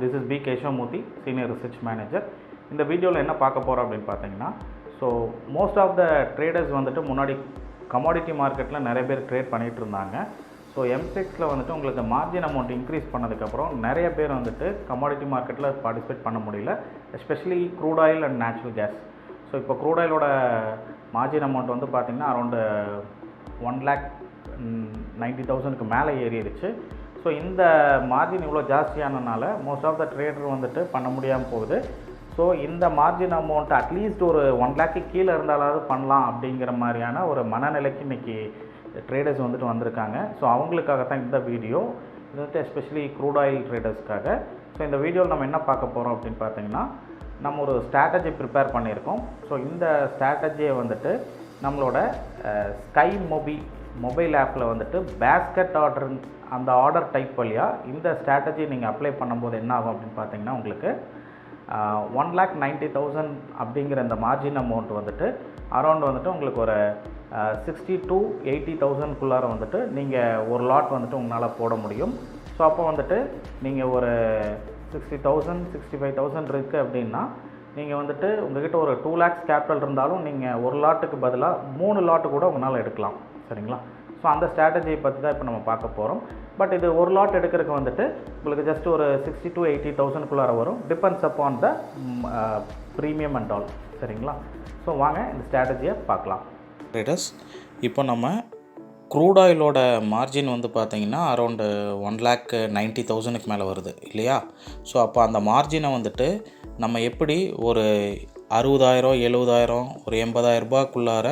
this is B. Keshavamurthy, Senior Research Manager. இந்த வீடியோவில் என்ன பார்க்க போகிறோம் அப்படின்னு பார்த்தீங்கன்னா, so most of the traders வந்துட்டு முன்னாடி கமாடிட்டி மார்க்கெட்டில் நிறைய பேர் ட்ரேட் பண்ணிகிட்டு இருந்தாங்க. ஸோ எம்செக்ஸில் வந்துட்டு உங்களுக்கு மார்ஜின் அமௌண்ட் இன்க்ரீஸ் பண்ணதுக்கப்புறம் நிறைய பேர் வந்துட்டு கமாடிட்டி மார்க்கெட்டில் பார்ட்டிசிபேட் பண்ண முடியல, especially crude oil and natural gas. So இப்போ க்ரூட் ஆயிலோட மார்ஜின் அமௌண்ட் வந்து பார்த்திங்கன்னா அரௌண்டு 1,90,000க்கு மேலே ஏறிடுச்சு. ஸோ இந்த மார்ஜின் இவ்வளோ ஜாஸ்தியானனால மோஸ்ட் ஆஃப் த ட்ரேடர் வந்துட்டு பண்ண முடியாமல் போகுது. ஸோ இந்த மார்ஜின் அமௌண்ட் அட்லீஸ்ட் ஒரு 1 lakh கீழே இருந்தாலாவது பண்ணலாம் அப்படிங்கிற மாதிரியான ஒரு மனநிலைக்கு இன்றைக்கி ட்ரேடர்ஸ் வந்துட்டு வந்திருக்காங்க. ஸோ அவங்களுக்காக தான் இந்த வீடியோ. இது வந்து எஸ்பெஷலி க்ரூட் ஆயில் ட்ரேடர்ஸ்க்காக. ஸோ இந்த வீடியோவில் நம்ம என்ன பார்க்க போகிறோம் அப்படின்னு பார்த்தீங்கன்னா, நம்ம ஒரு ஸ்ட்ராட்டஜி ப்ரிப்பேர் பண்ணியிருக்கோம். ஸோ இந்த ஸ்ட்ராட்டஜியை வந்துட்டு நம்மளோட ஸ்கை மொபைல் ஆப்பில் வந்துட்டு பேஸ்கெட் ஆர்டர், அந்த ஆர்டர் டைப் வழியாக இந்த ஸ்ட்ராட்டஜி நீங்கள் அப்ளை பண்ணும்போது என்ன ஆகும் அப்படின்னு பார்த்தீங்கன்னா, உங்களுக்கு 1,90,000 அப்படிங்கிற இந்த மார்ஜின் அமௌண்ட் வந்துட்டு அரௌண்ட் வந்துட்டு உங்களுக்கு ஒரு 60 to 80,000க்குள்ளார வந்துட்டு நீங்கள் ஒரு லாட் வந்துட்டு உங்களால் போட முடியும். ஸோ அப்போ வந்துட்டு நீங்கள் ஒரு 60,000 65,000 இருக்குது அப்படின்னா நீங்கள் வந்துட்டு உங்கள்கிட்ட ஒரு 2 lakhs கேபிட்டல் இருந்தாலும் நீங்கள் ஒரு லாட்டுக்கு பதிலாக 3 லாட்டு கூட உங்களால் எடுக்கலாம். சரிங்களா? ஸோ அந்த ஸ்ட்ராட்டஜியை பற்றி தான் இப்போ நம்ம பார்க்க போகிறோம். பட் இது ஒரு லாட் எடுக்கிறதுக்கு வந்துட்டு உங்களுக்கு ஜஸ்ட் ஒரு 60 to 80,000க்குள்ளார வரும். Depends upon the premium and all. சரிங்களா? ஸோ வாங்க இந்த ஸ்ட்ராட்டஜியை பார்க்கலாம். ட்ரேடர்ஸ், இப்போ நம்ம க்ரூட் ஆயிலோட மார்ஜின் வந்து பார்த்திங்கன்னா அரௌண்டு 1,90,000க்கு மேலே வருது இல்லையா? ஸோ அப்போ அந்த மார்ஜினை வந்துட்டு நம்ம எப்படி ஒரு 60,000 70,000 ஒரு 80,000 ரூபாய்க்குள்ளார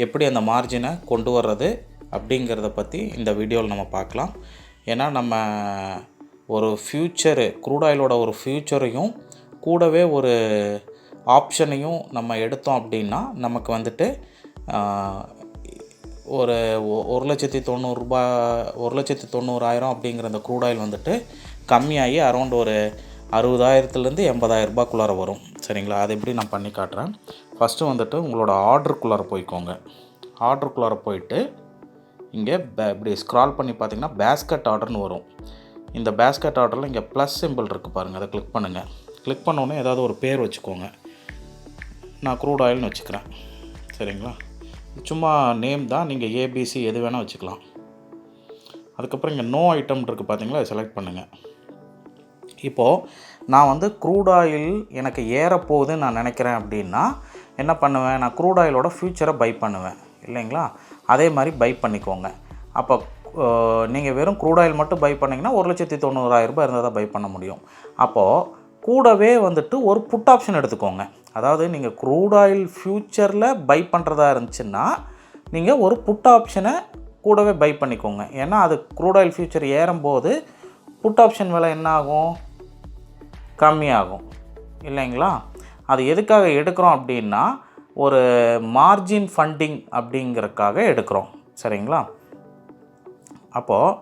எப்படி அந்த மார்ஜினை கொண்டு வர்றது அப்படிங்கிறத பற்றி இந்த வீடியோவில் நம்ம பார்க்கலாம். ஏன்னா நம்ம ஒரு ஃப்யூச்சரு, க்ரூட் ஆயிலோட ஒரு ஃப்யூச்சரையும் கூடவே ஒரு ஆப்ஷனையும் நம்ம எடுத்தோம் அப்படின்னா நமக்கு வந்துட்டு ஒரு 1,90,000 அப்படிங்கிற அந்த க்ரூட் ஆயில் வந்துட்டு கம்மியாகி அரௌண்ட் ஒரு 60,000லேருந்து 80,000 ரூபாய்க்குள்ளார வரும். சரிங்களா? அது எப்படி நான் பண்ணி காட்டுறேன். ஃபஸ்ட்டு வந்துட்டு உங்களோட ஆர்டருக்குள்ளார போய்க்கோங்க. ஆர்டருக்குள்ளார போயிட்டு இங்கே இப்படி ஸ்க்ரால் பண்ணி பார்த்தீங்கன்னா பேஸ்கெட் ஆர்டர்னு வரும். இந்த பேஸ்கெட் ஆர்டரில் இங்கே ப்ளஸ் சிம்பிள் இருக்குது பாருங்கள், அதை கிளிக் பண்ணுங்கள். கிளிக் பண்ணோன்னே ஏதாவது ஒரு பேர் வச்சுக்கோங்க. நான் க்ரூட் ஆயில்னு வச்சுக்கிறேன். சரிங்களா? சும்மா நேம் தான், நீங்கள் ஏபிசி எது வேணால் வச்சுக்கலாம். அதுக்கப்புறம் இங்கே நோ ஐட்டம் இருக்குது பார்த்தீங்களா, அதை செலக்ட் பண்ணுங்கள். இப்போது நான் வந்து க்ரூட் ஆயில் எனக்கு ஏறப்போகுதுன்னு நான் நினைக்கிறேன் அப்படின்னா என்ன பண்ணுவேன், நான் க்ரூட் ஆயிலோட ஃப்யூச்சரை பை பண்ணுவேன் இல்லைங்களா? அதே மாதிரி பை பண்ணிக்கோங்க. அப்போ நீங்கள் வெறும் க்ரூட் ஆயில் மட்டும் பை பண்ணிங்கன்னா 1,90,000 ரூபாய் இருந்தால் தான் பை பண்ண முடியும். அப்போது கூடவே வந்துட்டு ஒரு புட் ஆப்ஷன் எடுத்துக்கோங்க. அதாவது நீங்கள் க்ரூட் ஆயில் ஃப்யூச்சரில் பை பண்ணுறதா இருந்துச்சுன்னா நீங்கள் ஒரு புட் ஆப்ஷனை கூடவே பை பண்ணிக்கோங்க. ஏன்னா அது க்ரூட் ஆயில் ஃப்யூச்சர் ஏறும்போது புட் ஆப்ஷன் விலை என்ன ஆகும், கம்மியாகும் இல்லைங்களா? அது எதுக்காக எடுக்கிறோம் அப்படின்னா ஒரு மார்ஜின் ஃபண்டிங் அப்படிங்கிறதுக்காக எடுக்கிறோம். சரிங்களா? அப்போது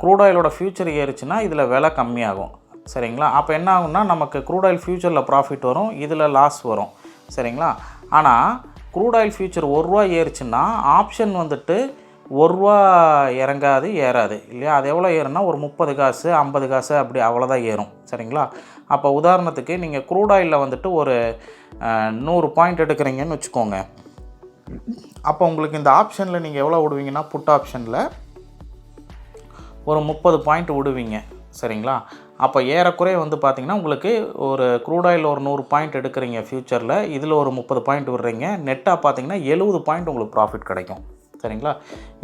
க்ரூட் ஆயிலோட ஃப்யூச்சர் ஏறுச்சுன்னா இதில் விலை கம்மியாகும். சரிங்களா? அப்போ என்ன ஆகும்னா நமக்கு க்ரூட் ஆயில் ஃப்யூச்சரில் ப்ராஃபிட் வரும், இதில் லாஸ் வரும். சரிங்களா? ஆனால் க்ரூட் ஆயில் ஃப்யூச்சர் 1 ரூபா ஏறுச்சுன்னா ஆப்ஷன் வந்துட்டு 1 ரூபா இறங்காது, ஏறாது இல்லையா? அது எவ்வளோ ஏறுனா ஒரு 30 காசு 50 காசு அப்படி அவ்வளோதான் ஏறும். சரிங்களா? அப்போ உதாரணத்துக்கு நீங்கள் க்ரூட் ஆயிலில் வந்துட்டு ஒரு 100 பாயிண்ட் எடுக்கிறீங்கன்னு வச்சுக்கோங்க. அப்போ உங்களுக்கு இந்த ஆப்ஷனில் நீங்கள் எவ்வளோ விடுவீங்கன்னா, புட் ஆப்ஷனில் ஒரு 30 பாயிண்ட் விடுவீங்க. சரிங்களா? அப்போ ஏறக்குறைய வந்து பார்த்திங்கன்னா உங்களுக்கு ஒரு க்ரூட் ஆயில் ஒரு 100 பாயிண்ட் எடுக்கிறீங்க ஃப்யூச்சரில், இதில் ஒரு 30 பாயிண்ட் விடுறீங்க, நெட்டாக பார்த்திங்கன்னா 70 பாயிண்ட் உங்களுக்கு ப்ராஃபிட் கிடைக்கும். சரிங்களா?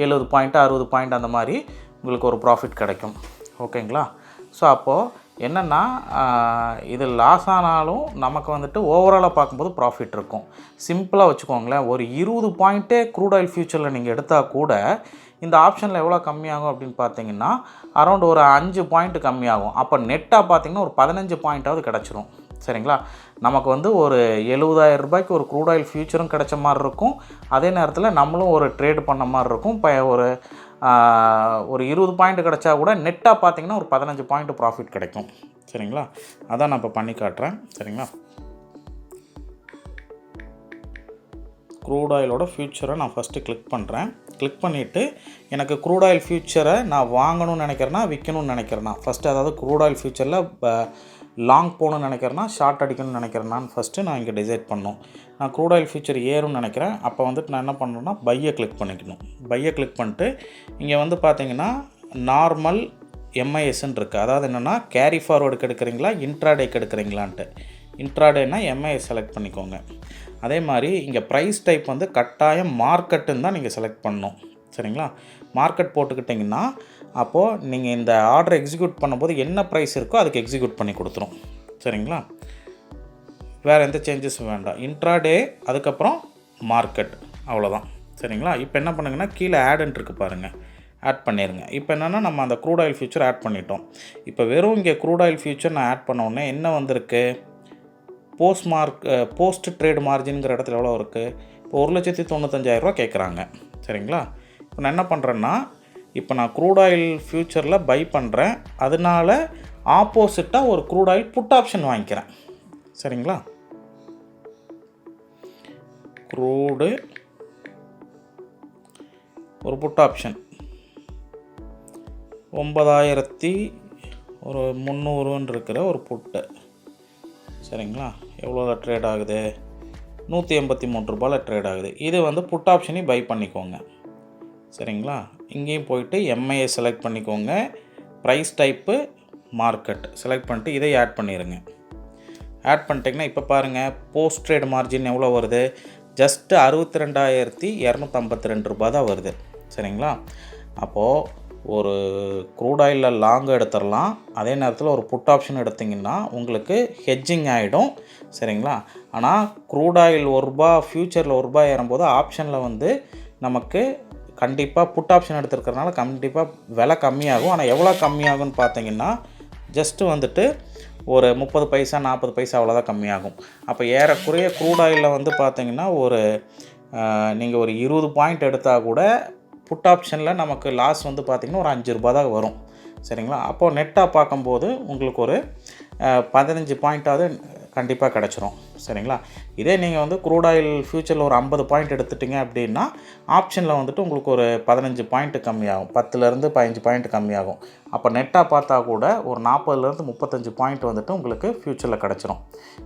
70 பாயிண்ட் 60 பாயிண்ட் அந்த மாதிரி உங்களுக்கு ஒரு ப்ராஃபிட் கிடைக்கும். ஓகேங்களா? ஸோ அப்போது என்னென்னா இது லாஸ் ஆனாலும் நமக்கு வந்துட்டு ஓவராலாக பார்க்கும்போது ப்ராஃபிட் இருக்கும். சிம்பிளாக வச்சுக்கோங்களேன், ஒரு 20 பாயிண்ட்டே க்ரூட் ஆயில் ஃப்யூச்சரில் நீங்கள் எடுத்தால் கூட இந்த ஆப்ஷனில் எவ்வளோ கம்மியாகும் அப்படின்னு பார்த்தீங்கன்னா அரௌண்ட் ஒரு 5 பாயிண்ட் கம்மியாகும். அப்போ நெட்டாக பார்த்திங்கன்னா ஒரு 15 பாயிண்ட்டாவது கிடச்சிரும். சரிங்களா? நமக்கு வந்து ஒரு 70,000 ரூபாய்க்கு ஒரு க்ரூட் ஆயில் ஃப்யூச்சரும் கிடைச்ச மாதிரி இருக்கும். அதே நேரத்தில் நம்மளும் ஒரு ட்ரேட் பண்ண மாதிரி இருக்கும். இப்போ ஒரு 20 பாயிண்ட் கிடச்சா கூட நெட்டாக பார்த்திங்கன்னா ஒரு 15 பாயிண்ட் ப்ராஃபிட் கிடைக்கும். சரிங்களா? அதான் நான் இப்போ பண்ணி காட்டுறேன். சரிங்களா? க்ரூட் ஆயிலோட ஃப்யூச்சரை நான் ஃபஸ்ட்டு கிளிக் பண்ணுறேன். கிளிக் பண்ணிவிட்டு எனக்கு க்ரூட் ஆயில் ஃபியூச்சரை நான் வாங்கணும்னு நினைக்கிறேன்னா விற்கணும்னு நினைக்கிறேன்னா ஃபஸ்ட்டு, அதாவது க்ரூட் ஆயில் ஃபியூச்சரில் லாங் போகணுன்னு நினைக்கிறேன்னா ஷார்ட் அடிக்கணும்னு நினைக்கிறேன்னான்னு ஃபஸ்ட்டு நான் இங்கே டிசைட் பண்ணணும். நான் க்ரூட் ஆயில் ஃபியூச்சர் ஏறும்னு நினைக்கிறேன். அப்போ வந்துட்டு நான் என்ன பண்ணணும்னா பையை கிளிக் பண்ணிக்கணும். பையை கிளிக் பண்ணிட்டு இங்கே வந்து பார்த்தீங்கன்னா நார்மல் எம்ஐஎஸ்ன்னு இருக்குது. அதாவது என்னென்னா கேரி ஃபார்வர்டுக்கு எடுக்கிறீங்களா இன்ட்ராடேக்கு எடுக்கிறீங்களான்ட்டு. இன்ட்ராடேனா எம்ஐஎஸ் செலக்ட் பண்ணிக்கோங்க. அதே மாதிரி இங்கே ப்ரைஸ் டைப் வந்து கட்டாயம் மார்க்கெட்டுன்னு தான் நீங்கள் செலக்ட் பண்ணணும். சரிங்களா? மார்க்கெட் போட்டுக்கிட்டிங்கன்னா அப்போது நீங்கள் இந்த ஆர்டர் எக்ஸிக்யூட் பண்ணும்போது என்ன ப்ரைஸ் இருக்கோ அதுக்கு எக்ஸிக்யூட் பண்ணி கொடுத்துரும். சரிங்களா? வேறு எந்த சேஞ்சஸும் வேண்டாம். இன்ட்ராடே அதுக்கப்புறம் மார்க்கெட், அவ்வளோதான். சரிங்களா? இப்போ என்ன பண்ணுங்கன்னா கீழே ஆடுன்னு இருக்குது பாருங்கள், ஆட் பண்ணிடுங்க. இப்போ என்னென்னா நம்ம அந்த க்ரூட் ஆயில் ஃபியூச்சர் ஆட் பண்ணிட்டோம். இப்போ வெறும் இங்கே க்ரூட் ஆயில் ஃபியூச்சர் நான் ஆட் பண்ண உடனே என்ன வந்திருக்கு, போஸ்ட் ட்ரேட் மார்ஜின்ங்கிற இடத்துல எவ்வளோ இருக்குது, இப்போ 1,95,000 கேட்குறாங்க. சரிங்களா? இப்போ நான் என்ன பண்ணுறேன்னா இப்போ நான் க்ரூட் ஆயில் ஃபியூச்சரில் பை பண்ணுறேன். அதனால ஆப்போசிட்டாக ஒரு க்ரூட் ஆயில் புட் ஆப்ஷன் வாங்கிக்கிறேன். சரிங்களா? க்ரூடு ஒரு புட் ஆப்ஷன் 9,300 இருக்கிற ஒரு புட்டு. சரிங்களா? எவ்வளோ ட்ரேட் ஆகுது, 183 ரூபாயில் ட்ரேட் ஆகுது. இது வந்து புட் ஆப்ஷனையும் பை பண்ணிக்கோங்க. சரிங்களா? இங்கேயும் போயிட்டு எம்ஐஏ செலக்ட் பண்ணிக்கோங்க. ப்ரைஸ் டைப்பு மார்க்கெட் செலக்ட் பண்ணிட்டு இதை ஆட் பண்ணிடுங்க. ஆட் பண்ணிட்டிங்கன்னா இப்போ பாருங்கள் போஸ்ட் ட்ரேட் மார்ஜின் எவ்வளோ வருது, ஜஸ்ட்டு 62,252 ரூபா தான் வருது. சரிங்களா? அப்போது ஒரு க்ரூட் ஆயிலில் லாங் எடுத்துடலாம். அதே நேரத்தில் ஒரு புட் ஆப்ஷன் எடுத்திங்கன்னா உங்களுக்கு ஹெட்ஜிங் ஆகிடும். சரிங்களா? ஆனால் க்ரூட் ஆயில் ₹1 ஃப்யூச்சரில் ₹1 ஏறும்போது ஆப்ஷனில் வந்து நமக்கு கண்டிப்பாக புட் ஆப்ஷன் எடுத்துருக்கிறதுனால கண்டிப்பாக விலை கம்மியாகும். ஆனால் எவ்வளோ கம்மியாகும்னு பார்த்தீங்கன்னா ஜஸ்ட்டு வந்துட்டு ஒரு 30 பைசா 40 பைசா அவ்வளோதான் கம்மியாகும். அப்போ ஏறக்குறைய க்ரூட் ஆயிலில் வந்து பார்த்தீங்கன்னா ஒரு நீங்கள் ஒரு 20 பாயிண்ட் எடுத்தால் கூட புட் ஆப்ஷனில் நமக்கு லாஸ் வந்து பார்த்திங்கன்னா ஒரு ₹5 தான் வரும். சரிங்களா? அப்போது நெட்டாக பார்க்கும்போது உங்களுக்கு ஒரு 15 பாயிண்ட்டாவது கண்டிப்பாக கிடச்சிரும். சரிங்களா? இதே நீங்கள் வந்து க்ரூட் ஆயில் ஃபியூச்சரில் ஒரு 50 பாயிண்ட் எடுத்துட்டிங்க அப்படின்னா ஆப்ஷனில் வந்துட்டு உங்களுக்கு ஒரு 15 பாயிண்ட்டு கம்மியாகும், 10லேருந்து 15 பாயிண்ட் கம்மியாகும். அப்போ நெட்டாக பார்த்தா கூட ஒரு 40லேருந்து 35 பாயிண்ட் வந்துட்டு உங்களுக்கு ஃபியூச்சரில் கிடச்சிரும்.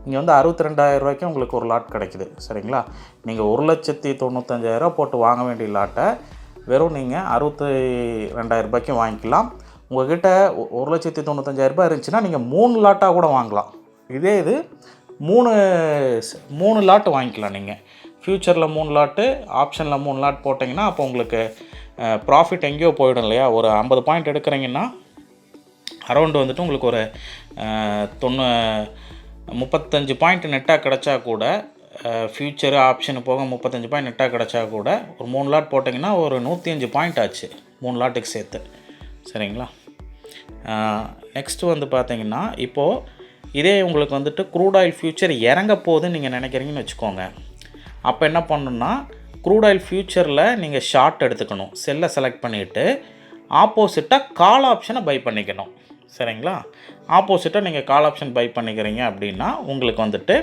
இங்கே வந்து 62,000 உங்களுக்கு ஒரு லாட் கிடைக்குது. சரிங்களா? நீங்கள் 1,95,000 போட்டு வாங்க வேண்டிய லாட்டை வெறும் நீங்கள் 62,000 வாங்கிக்கலாம். உங்கள்கிட்ட 1,95,000 இருந்துச்சுன்னா நீங்கள் 3 லாட்டாக கூட வாங்கலாம். இதே இது 3 லாட் வாங்கிக்கலாம். நீங்கள் ஃப்யூச்சரில் 3 லாட்டு ஆப்ஷனில் 3 லாட் போட்டிங்கன்னா அப்போ உங்களுக்கு ப்ராஃபிட் எங்கேயோ போயிடும் இல்லையா? ஒரு 50 பாயிண்ட் எடுக்கிறீங்கன்னா அரௌண்டு வந்துட்டு உங்களுக்கு ஒரு 35 பாயிண்ட் நெட்டாக கிடச்சா கூட ஃப்யூச்சரு ஆப்ஷனு போக 35 பாயிண்ட் நெட்டாக கிடச்சா கூட ஒரு 3 லாட் போட்டிங்கன்னா ஒரு 105 பாயிண்ட் ஆச்சு 3 லாட்டுக்கு சேர்த்து. சரிங்களா? நெக்ஸ்ட்டு வந்து பார்த்தீங்கன்னா இப்போது இதே உங்களுக்கு வந்துட்டு க்ரூட் ஆயில் ஃபியூச்சர் இறங்க போகுதுன்னு நீங்கள் நினைக்கிறீங்கன்னு வச்சுக்கோங்க. அப்போ என்ன பண்ணணுன்னா க்ரூட் ஆயில் ஃபியூச்சரில் நீங்கள் ஷார்ட் எடுத்துக்கணும். செல்லை செலக்ட் பண்ணிவிட்டு ஆப்போசிட்டாக கால் ஆப்ஷனை பை பண்ணிக்கணும். சரிங்களா? ஆப்போசிட்டாக நீங்கள் கால் ஆப்ஷன் பை பண்ணிக்கிறீங்க அப்படின்னா உங்களுக்கு வந்துட்டு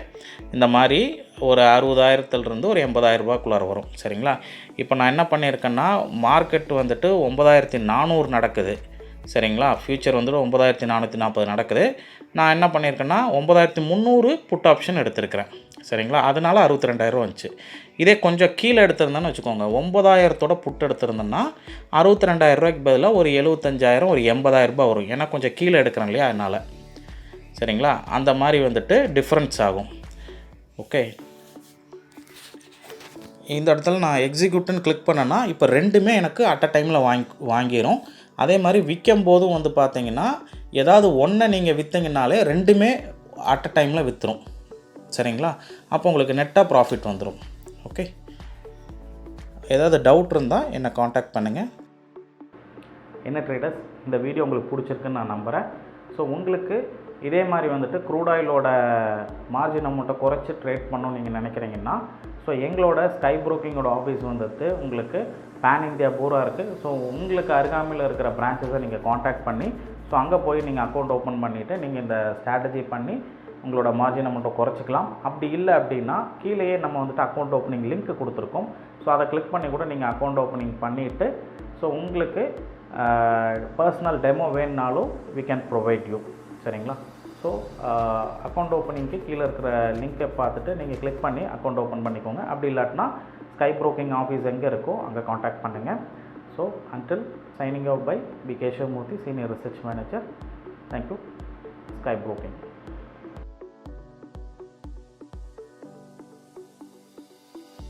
இந்த மாதிரி ஒரு 60,000 ஒரு 80,000 வரும். சரிங்களா? இப்போ நான் என்ன பண்ணியிருக்கேன்னா மார்க்கெட் வந்துட்டு 9,400 நடக்குது. சரிங்களா? ஃபியூச்சர் வந்துட்டு 9,440 நடக்குது. நான் என்ன பண்ணியிருக்கேன்னா 9,300 புட் ஆப்ஷன் எடுத்திருக்கிறேன். சரிங்களா? அதனால் 62,000 வந்துச்சு. இதே கொஞ்சம் கீழே எடுத்திருந்தேன்னு வச்சுக்கோங்க, 9,000 புட் எடுத்திருந்தேன்னா 62,000 பதிலாக ஒரு 75,000 ஒரு 80,000 வரும். ஏன்னா கொஞ்சம் கீழே எடுக்கிறேன் இல்லையா, அதனால். சரிங்களா? அந்த மாதிரி வந்துட்டு டிஃப்ரென்ஸ் ஆகும். ஓகே, இந்த இடத்துல நான் எக்ஸிக்யூட்னு கிளிக் பண்ணேன்னா இப்போ ரெண்டுமே எனக்கு அட் அ டைமில் வாங்கிடும். அதே மாதிரி விற்கும் போதும் வந்து பார்த்தீங்கன்னா ஏதாவது ஒன்றை நீங்கள் விற்றீங்கனாலே ரெண்டுமே அட் அ டைமில் விற்றுரும். சரிங்களா? அப்போ உங்களுக்கு நெட்டாக ப்ராஃபிட் வந்துடும். ஓகே, ஏதாவது டவுட் இருந்தால் என்னை காண்டாக்ட் பண்ணுங்கள். என்ன ட்ரேடர்ஸ், இந்த வீடியோ உங்களுக்கு பிடிச்சிருக்குன்னு நான் நம்புகிறேன். ஸோ உங்களுக்கு இதே மாதிரி வந்துட்டு க்ரூட் ஆயிலோட மார்ஜின் அமௌண்ட்டை குறைச்சி ட்ரேட் பண்ணணும்னு நீங்கள் நினைக்கிறீங்கன்னா ஸோ எங்களோட ஸ்கை புரோக்கிங்கோட ஆஃபீஸ் வந்துட்டு உங்களுக்கு பேன் இந்தியா பூரா இருக்குது. ஸோ உங்களுக்கு அருகாமையில் இருக்கிற பிரான்ச்சஸை நீங்கள் காண்டாக்ட் பண்ணி ஸோ அங்கே போய் நீங்கள் அக்கௌண்ட் ஓப்பன் பண்ணிவிட்டு நீங்கள் இந்த ஸ்ட்ராட்டஜி பண்ணி உங்களோட மார்ஜின் அமௌண்ட்டை குறைச்சிக்கலாம். அப்படி இல்லை அப்படின்னா கீழேயே நம்ம வந்துட்டு அக்கௌண்ட் ஓப்பனிங் லிங்க் கொடுத்துருக்கோம். ஸோ அதை கிளிக் பண்ணி கூட நீங்கள் அக்கௌண்ட் ஓப்பனிங் பண்ணிவிட்டு ஸோ உங்களுக்கு பர்சனல் டெமோ வேணுனாலும் we can provide you. சரிங்களா? ஸோ அக்கௌண்ட் ஓப்பனிங்க்கு கீழே இருக்கிற லிங்க்கை பார்த்துட்டு நீங்கள் கிளிக் பண்ணி அக்கௌண்ட் ஓப்பன் பண்ணிக்கோங்க. அப்படி இல்லாட்டினா ஸ்கை ப்ரோக்கிங் ஆஃபீஸ் எங்கே இருக்கோ அங்கே காண்டாக்ட் பண்ணுங்கள். So until signing out by B. Keshavamurthy, Senior Research Manager. Thank you. Sky Broking.